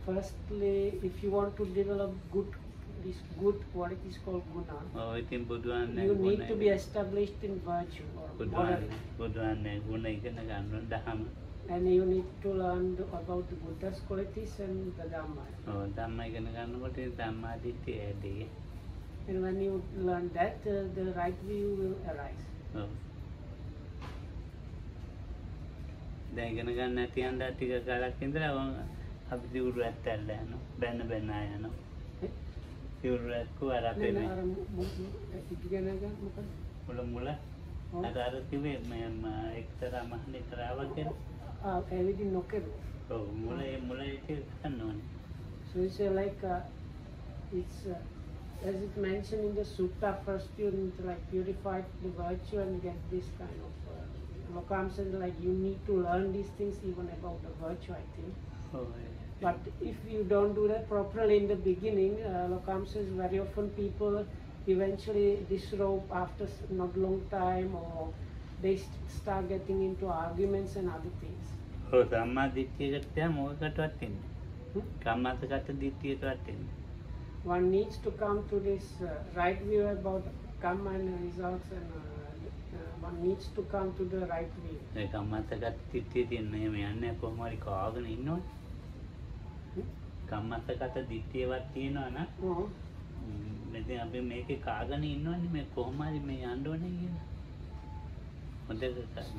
firstly, if you want to develop what it is called guna, ඔව් ඉතින් බුදුහාමුදුරනේ you need to be established in virtue or morality. බුදුහාමුදුරනේ ගුණ ඉගෙන ගන්න ඕන දහම. And you need to learn about the Buddha's qualities and the Dhamma. ඔව් ධම්ම ඉගෙන ගන්නකොට ධම්මාදිට්ඨිය ඇදී. And when you learn that, the right view will arise. ඔව්. දැන් ඉගෙන ගන්න නැති යන්දා ටික කාලයක් ඉඳලා අපි දියුරු ඇත්තල්ල යනවා. බැන්න බැන්න යනවා. දියුරු ඇක්කෝ අර අපේ මේ ඉගෙන ගන්න මොකද? මුල අර කිව්වේ මම එක්තරා මහණෙක් කරාවක් කියලා. Everything නොකරුවා. ඔව් මුල ඒක ගන්න ඕනේ. So it's like it's as it mentioned in the sutta, first you need to like purify the virtue and get this kind of Lokam said like you need to learn these things even about the virtue, I think. Oh, but if you don't do that properly in the beginning, Lokam says very often people eventually disrobe after not long time, or they start getting into arguments and other things. Oh, Dhamma දිට්ඨියකට තියා මොකකටවත් එන්නේ. කම්මතකට දිට්ඨියටවත් එන්නේ. One needs to come to this right view about karma and results, and one needs to come to the right view. ඒ කම්මතකට දිට්ඨිය තියෙන මේ යන්නේ කොහොම හරි කාගෙන ඉන්නවනේ. කම්මතකට දිට්ඨියවත් තියෙනවා නම් මෙතන අපි මේකේ කාගෙන ඉන්නවනේ මේ කොහොම හරි මේ යන්න ඕනේ කියලා.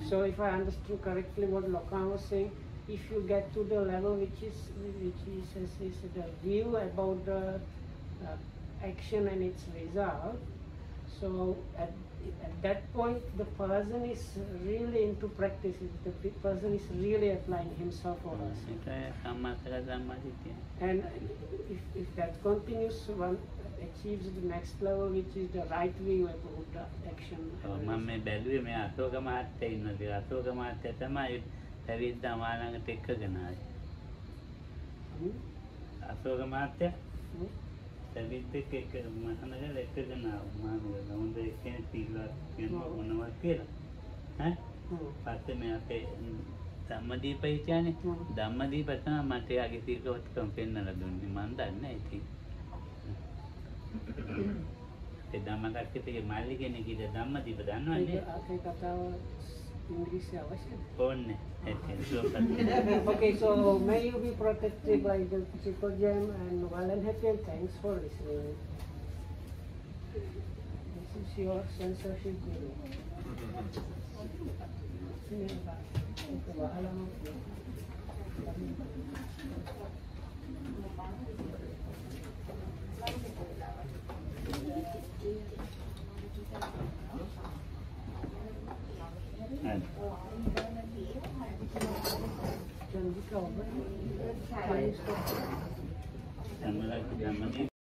So if I understood correctly what Lokam was saying, if you get to the level which is the view about the action and its result, so at that point the person is really into practice, the person is really applying himself or herself. And if that continues, one achieves the next level, which is the right view about the action. මම මේ බැලුවේ මේ අශෝක මහත්තයා ඉන්නද අශෝක මහත්තයා තමයි පැවිද්දා මාළඟට එක්කගෙන ආවේ. අශෝක මහත්තයා පැවිද්දෙක් එක්ක මහනගල එක්කගෙන ආවා. මාළඟ හොඳ කෙනෙක් තියලා කියනවා මොනවද කියලා. ඈ පස්සේ මේ අපේ ධම්මදීප හිටියානේ. ධම්මදීප තමයි මට යාගේ සීලවත්කම් පෙන්නලා දුන්නේ. මම දන්නේ නැහැ ඉතින්. ඒ ධම්මකට්ටියේ මාළි කෙනෙක් ඉඳ ධම්මදීප දන්නවනේ. ඒ කතාව ඉංග්‍රීසි අවශ්‍යද? ඕනේ. Okay, so may you be protected by the Triple Gem and well and happy, and thanks for listening. This is your censorship video. Jangan dikau,